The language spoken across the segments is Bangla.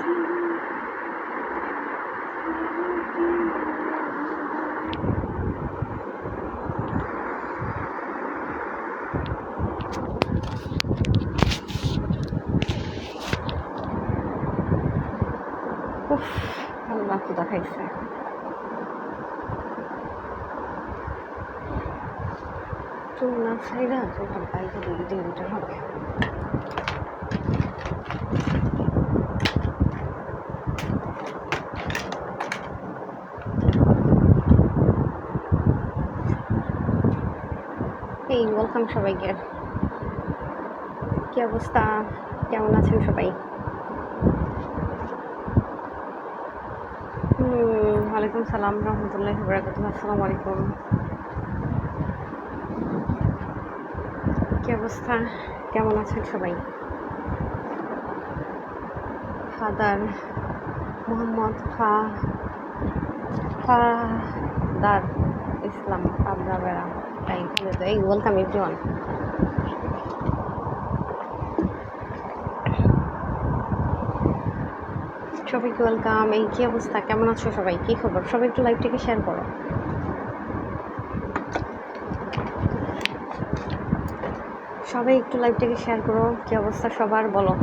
উফ, আল্লাহ ক্ষুধা খাইছে। চুল না ছাইরা চুলটা বাইরে দিয়ে 2 লিটার হবে। এই ওয়েলকাম সবাইকে। কি অবস্থা, কেমন আছেন সবাই? ওয়ালাইকুম সালাম রহমতুল্লাহি ওয়া বারাকাতুহু। আসসালামু আলাইকুম। কি অবস্থা, কেমন আছেন সবাই? ফাদার মোহাম্মদ ফাদার ইসলাম পাবনাবেড়া। তাই এই ওয়েলকাম এভরিওয়ান। সবাইকে ওয়েলকাম। এই কি অবস্থা, কেমন আছো সবাই, কি খবর? সবাই একটু লাইভটাকে শেয়ার করো। সবাই একটু লাইভটাকে শেয়ার করো। কি অবস্থা সবার বলো।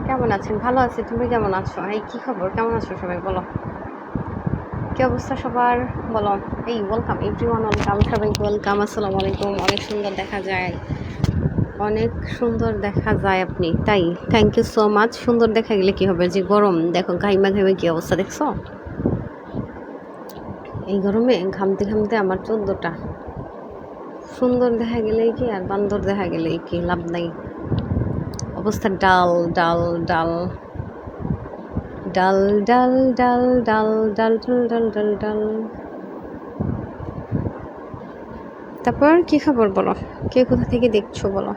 কেমন আছেন? ভালো আছি, তুমি কেমন আছো? এই কি খবর, কেমন আছো সবাই বলো। কি অবস্থা সবার বলো। এই ওয়েলকাম এভরিওয়ান, ওয়েলকাম সবাইকে ওয়েলকাম। আসসালামু আলাইকুম। অনেক সুন্দর দেখা যায়, অনেক সুন্দর দেখা যায় আপনি, তাই থ্যাংক ইউ সো মাচ। সুন্দর দেখা গেলে কি হবে, যে গরম দেখো, ঘাইমা ঘাইমা কি অবস্থা দেখছো। এই গরমে ঘামতে ঘামতে আমার 14টা। সুন্দর দেখা গেলেই কি আর বান্দর দেখা গেলেই কি, লাভ নাই। অবস্থা ডাল ডাল ডাল ডাল ডাল ডাল ডাল ডাল ডাল ডাল ডাল ডাল। তারপর কি খবর বলো, কে কোথা থেকে দেখছো বলো।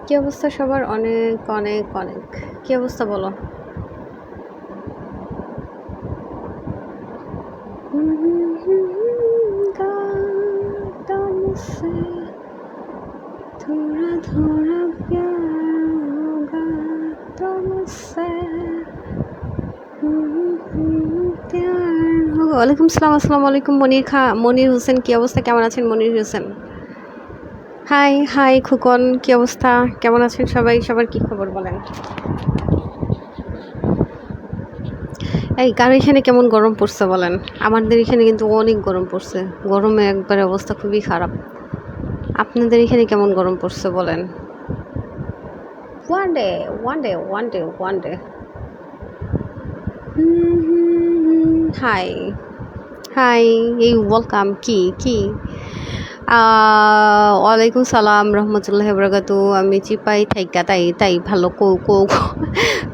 কি অবস্থা সবার? অনেক অনেক অনেক। কি অবস্থা বলো। ওয়ালাইকুম সালাম। আসসালামু আলাইকুম মনির হোসেন। কি অবস্থা, কেমন আছেন মনির হোসেন? হাই হাই খুকন, কি অবস্থা, কেমন আছেন সবাই? সবার কি খবর বলেন। এই কার এখানে কেমন গরম পড়ছে বলেন। আমাদের এখানে কিন্তু অনেক গরম পড়ছে, গরমে একবারে অবস্থা খুবই খারাপ। আপনাদের এখানে কেমন গরম পড়ছে বলেন। One day one day one day one day. High high, এই ওয়েলকাম। কি কি ওয়ালাইকুম সালাম রহমতুল্লাহি ওয়া বারাকাতুহু। আমি চিপাই থাইকা, তাই তাই ভালো কৌ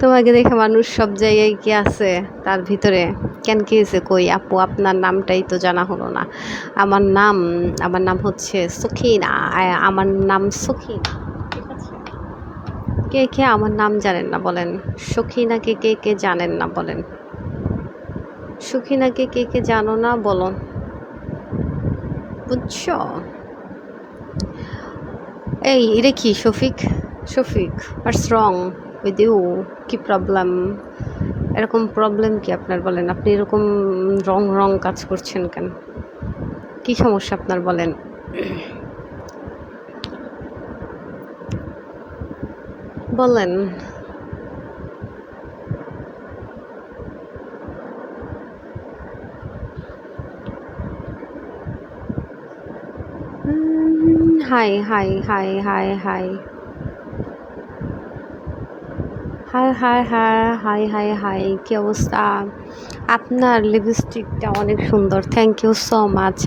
তোমাকে দেখে মানুষ সব জায়গায় কি আছে তার ভিতরে। কেন কি হয়েছে কই আপু, আপনার নামটাই তো জানা হলো না। আমার নাম হচ্ছে সখিনা। আমার নাম সখিনা, ঠিক আছে? কে কে আমার নাম জানেন না বলেন। সখিনাকে কে কে জানেন না বলেন। সখিনাকে কে কে জানো না বলো, বুঝছো? এই এটা কি শফিক? শফিক, হোয়াটস রং উইথ ইউ? কি প্রবলেম? এরকম প্রবলেম কি আপনার বলেন? আপনি এরকম রং রং কাজ করছেন কেন? কি সমস্যা আপনার বলেন। বলেন। Hi hi hi hi hi hi hi hi hi hi hi, কি অবস্থা? আপনার লিপস্টিকটা অনেক সুন্দর, thank you so much.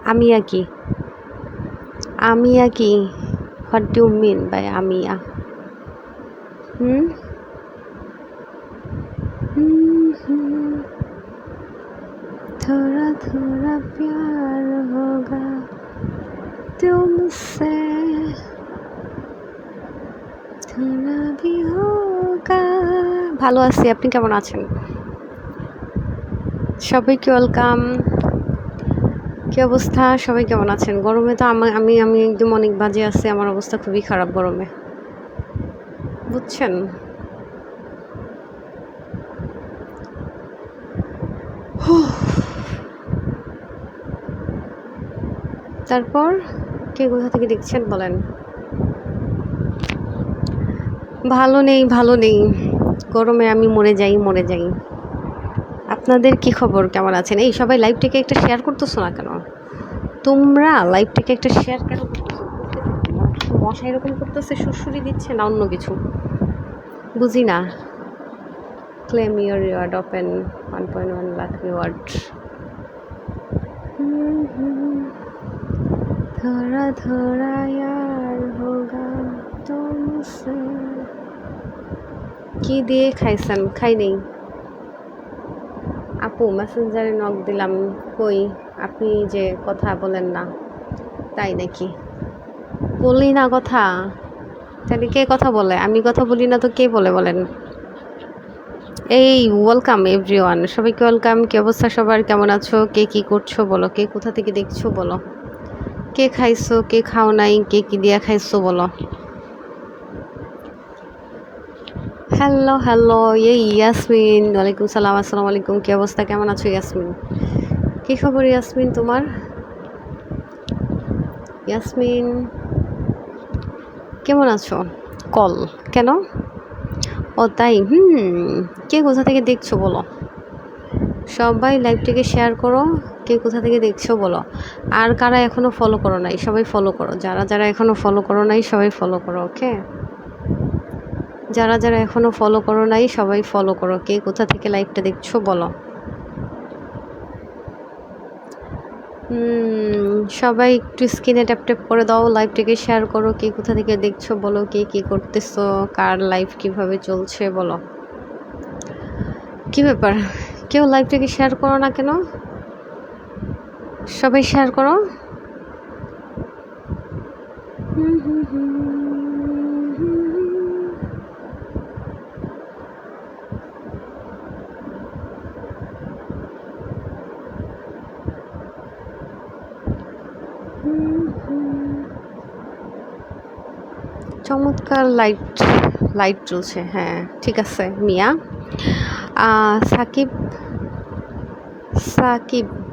Amiya কি? আমিয়া কি? What do mean by Amiya? थोड़ा थोड़ा प्यार होगा तुमसे थोड़ा भी होगा। ভালো আছি, আপনি কেমন আছেন? সবাইকে ওয়েলকাম। কি অবস্থা, সবাই কেমন আছেন? গরমে তো আমি একদম অনেক বাজে আছি, আমার অবস্থা খুবই খারাপ গরমে, বুঝছেন? তারপর কে কোথা থেকে দেখছেন বলেন? ভালো নেই, গরমে আমি মরে যাই। আপনাদের কি খবর, কেমন আছেন? এই সবাই লাইভটাকে একটা শেয়ার করতেছো না কেন? তোমরা লাইভটাকে একটা শেয়ার কেন করতেছো? মশা এরকম করতেছে, সুরসুরি দিচ্ছে না অন্য কিছু, বুঝি না। Claim your reward open 1.1 lakh reward. थोड़ा थोड़ा यार होगा तुमसे। কি দিয়ে খাইছেন? খাই নেই আপু, মেসেঞ্জারে নক দিলাম, কই আপনি যে কথা বলেন না? তাই নাকি? বলি না কথা? তাহলে কে কথা বলে? আমি কথা বলি না তো কে বলে বলেন? এই ওয়েলকাম এভরিওয়ান, সবাইকে ওয়েলকাম। কি অবস্থা সবার, কেমন আছো? কে কি করছো বলো, কে কোথা থেকে দেখছো বলো, কে খাইছো কে খাও নাই, কে কি দিয়া খাইছো বলো। হ্যালো, এই ইয়াসমিন, ওয়ালাইকুম সালাম, আসসালামু আলাইকুম। কি অবস্থা, কেমন আছো ইয়াসমিন? কি খবর ইয়াসমিন তোমার? ইয়াসমিন কেমন আছো? কল কেন? ও তাই, কে কোথা থেকে দেখছো বলো? সবাই লাইভটিকে শেয়ার করো, কে কোথা থেকে দেখছো বলো। আর কারা এখনো ফলো করো নাই, সবাই ফলো করো। যারা এখনো ফলো করো নাই সবাই ফলো করো, ওকে? যারা এখনো ফলো করো নাই সবাই ফলো করো। কে কোথা থেকে লাইভটা দেখছো বলো। সবাই একটু স্ক্রিনে ট্যাপ করে দাও, লাইভটাকে শেয়ার করো। কে কোথা থেকে দেখছো বলো, কে কি করতেছো, কার লাইভ কিভাবে চলছে বলো। কি ব্যাপার, কেউ লাইভটাকে শেয়ার করো না কেন? সবাই শেয়ার করো। চমৎকার লাইট চলছে, হ্যাঁ ঠিক আছে। মিয়া সাকিব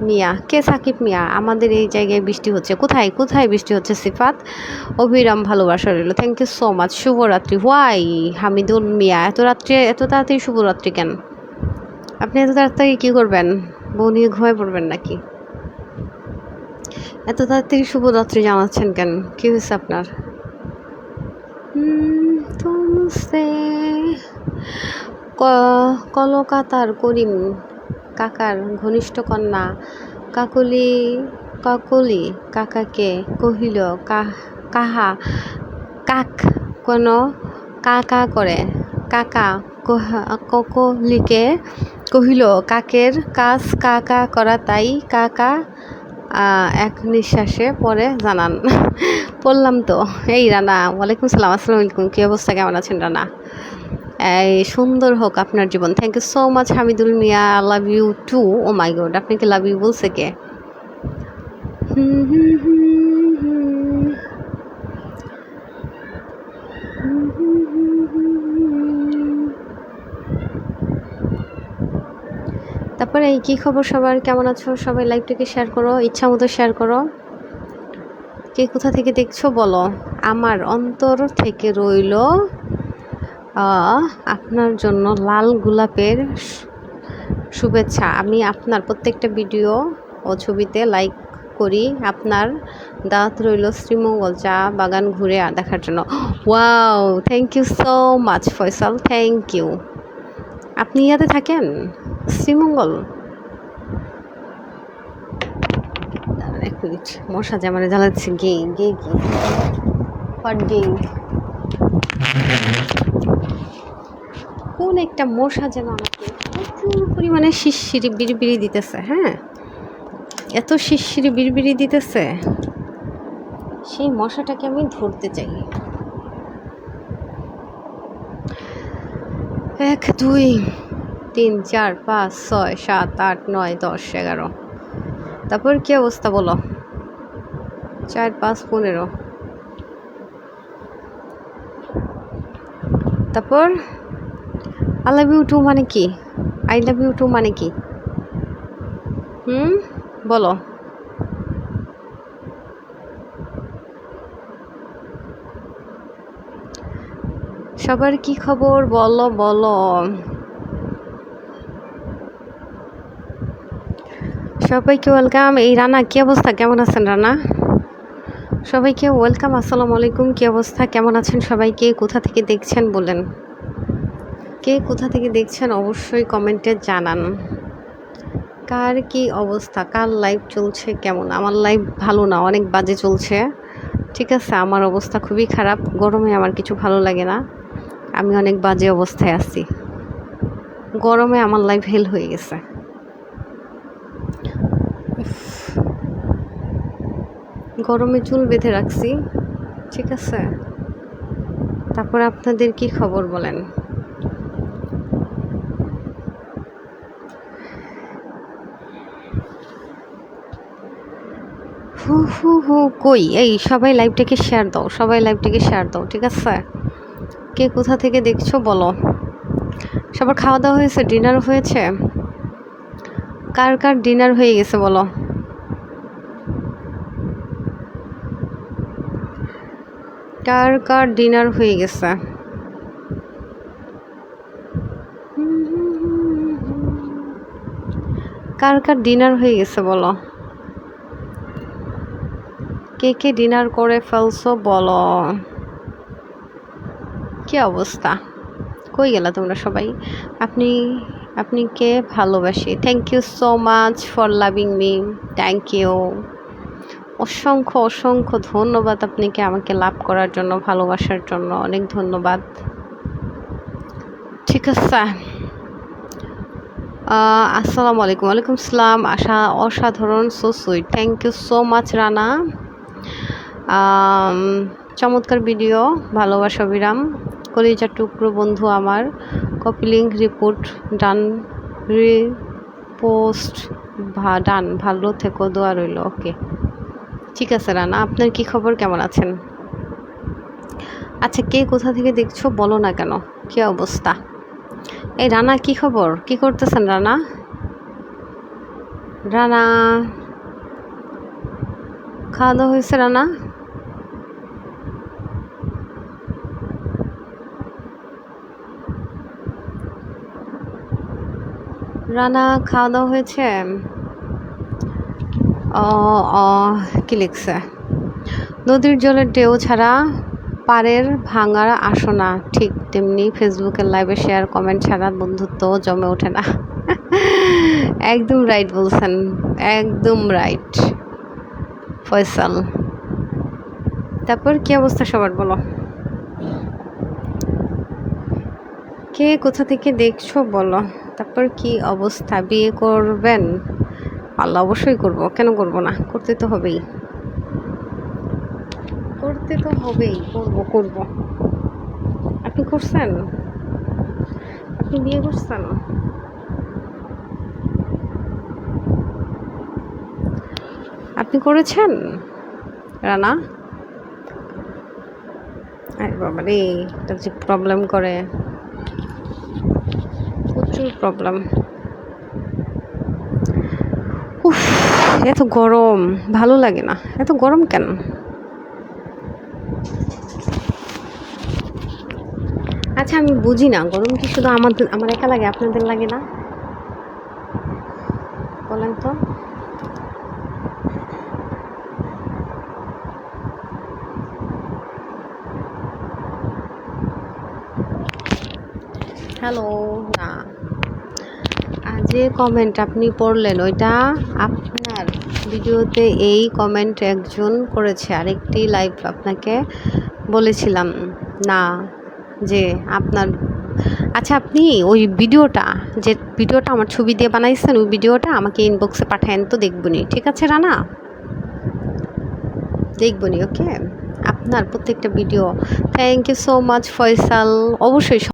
মিয়া, কে সাকিব মিয়া? আমাদের এই জায়গায় বৃষ্টি হচ্ছে। কোথায় বৃষ্টি হচ্ছে? সিফাত অবিরাম ভালোবাসা রইল, থ্যাংক ইউ সো মাচ। শুভরাত্রি। ওয়াই হামিদুল মিয়া, এত তাড়াতাড়ি শুভরাত্রি কেন? আপনি এত তাড়াতাড়ি কী করবেন? বউ নিয়ে ঘুমায় পড়বেন নাকি? এত তাড়াতাড়ি শুভরাত্রি জানাচ্ছেন কেন? কী হয়েছে আপনার? তুমসে কলকাতার করিম কাকার ঘনিষ্ঠ কন্যা কাকলি কাকাকে কহিল, কাহা কাক কোন কাকা করে। কাকা ককলিকে কহিল, কাকের কাজ কাকা করা, তাই কাকা এক নিঃশ্বাসে পরে জানান। বললাম তো। এই রানা, ওয়ালাইকুম সালাম, আসসালামু আলাইকুম। কী অবস্থা, কেমন আছেন রানা? এই সুন্দর হোক আপনার জীবন, thank you so much Hamidul Miya, love you too. Oh my god, আপনাকে লাভ ইউ বলছে কে? তারপরে এই কী খবর সবার, কেমন আছো সবাই? লাইভটাকে শেয়ার করো, ইচ্ছা মতো শেয়ার করো। কে কোথা থেকে দেখছো বলো। আমার অন্তর থেকে রইল আপনার জন্য লাল গোলাপের শুভেচ্ছা। আমি আপনার প্রত্যেকটা ভিডিও ও ছবিতে লাইক করি। আপনার দাঁত রইল শ্রীমঙ্গল চা বাগান ঘুরে দেখার জন্য। Wow, thank you so much Faisal, thank you. আপনি ইয়াতে থাকেন শ্রীমঙ্গল? এক মিনিট, মশা যে আমার জ্বালাচ্ছে। গে কোন একটা মশা যেন আমাকে প্রচুর পরিমাণে শিরশিরি বিড়ি দিতেছে। হ্যাঁ, এত শিরশিরি বিড়বিড়ি দিতেছে, সেই মশাটাকে আমি ধরতে চাই। 1 2 3 4 5 6 7 8 9 10 11। তারপর কি অবস্থা বলো? 4 5 15। তারপর আই লাভ ইউ টু মানে কি? আই লাভ ইউ টু মানে কি? বলো। সবার কি খবর বলো বলো। সবাইকে ওয়েলকাম। এই রানা, কি অবস্থা, কেমন আছেন রানা? সবাইকে ওয়েলকাম, আসসালামু আলাইকুম। কি অবস্থা, কেমন আছেন সবাইকে? কোথা থেকে দেখছেন বলেন, কে কোথা থেকে দেখছেন অবশ্যই কমেন্টে জানান। কার কি অবস্থা, কার লাইভ চলছে কেমন? আমার লাইভ ভালো না, অনেক বাজে চলছে। ঠিক আছে, আমার অবস্থা খুবই খারাপ, গরমে আমার কিছু ভালো লাগে না, আমি অনেক বাজে অবস্থায় আছি, গরমে আমার লাইফ হেল হয়ে গেছে। গরমে চুল বেঁধে রাখছি, ঠিক আছে। তারপর আপনাদের কি খবর বলেন? হু হু হু কই, এই সবাই লাইভটাকে শেয়ার দাও, সবাই লাইভটাকে শেয়ার দাও, ঠিক আছে। কে কোথা থেকে দেখছো বলো। সবার খাওয়া দাওয়া হয়েছে, ডিনার হয়েছে? কার কার ডিনার হয়ে গেছে বলো। কার কার ডিনার হয়ে গেছে? কার কার ডিনার হয়ে গেছে বলো। কে কে ডিনার করে ফেলছো বলো। কি অবস্থা, কই গেলা তোমরা সবাই? আপনি আপনি কে ভালোবাসি। Thank you so much for loving me, thank you, অসংখ্য অসংখ্য ধন্যবাদ আপনাকে আমাকে লাভ করার জন্য, ভালোবাসার জন্য অনেক ধন্যবাদ। ঠিক আছে, আসসালামু আলাইকুম। ওয়ালাইকুম আসসালাম। অসাধারণ, so sweet, thank you so much Rana. চমৎকার ভিডিও, ভালোবাসা বিরাম, কলিজার টুকরো বন্ধু আমার। Copy link report done, repost done, ভালো থেকো, দোয়া রইল। ওকে, ঠিক আছে রানা, আপনার কি খবর, কেমন আছেন? আচ্ছা, কে কোথা থেকে দেখছো বলো না কেন, কি অবস্থা? এই রানা, কি খবর, কি করতেছেন রানা? রানা, খাওয়া দাওয়া হয়েছে রানা? রানা, খাওয়া দাওয়া হয়েছে? কি লিখছে? নদীর জলের ঢেউ ছাড়া পাড়ের ভাঙার আসো না, ঠিক তেমনি ফেসবুকের লাইভে শেয়ার কমেন্ট ছাড়া বন্ধুত্ব জমে ওঠে না। একদম রাইট বলছেন, একদম রাইট ফয়সাল। তারপর কি অবস্থা সবার বলো। কে কোথা থেকে দেখছো বলো। তারপর কি অবস্থা, বিয়ে করবেন? আল্লাহ, অবশ্যই করব, কেন করব না, করতে তো হবেই, করতে তো হবেই, করব করব। আপনি করছেন? আপনি বিয়ে করছেন? আপনি করেছেন রানা? আরে বাবা রে, এটা যে প্রবলেম করে, প্রচুর প্রবলেম। উফ, এত গরম, ভালো লাগে না, এত গরম কেন? আচ্ছা, আমি বুঝি না, গরম কি শুধু আমার একা লাগে, আপনাদের লাগে না? বলেন তো। হ্যালো, না, যে কমেন্ট আপনি পড়লেন ওইটা আপনার ভিডিওতে, এই কমেন্ট একজন করেছে, আরেকটি লাইভ আপনাকে বলেছিলাম না যে আপনার আচ্ছা আপনি ওই ভিডিওটা আমার ছবি দিয়ে বানাইছেন ওই ভিডিওটা আমাকে ইনবক্সে পাঠায়েন তো দেখবনি, ঠিক আছে রানা? দেখবনি, ওকে? আপনার প্রত্যেকটা video. Thank you so much Faisal. অবশ্যই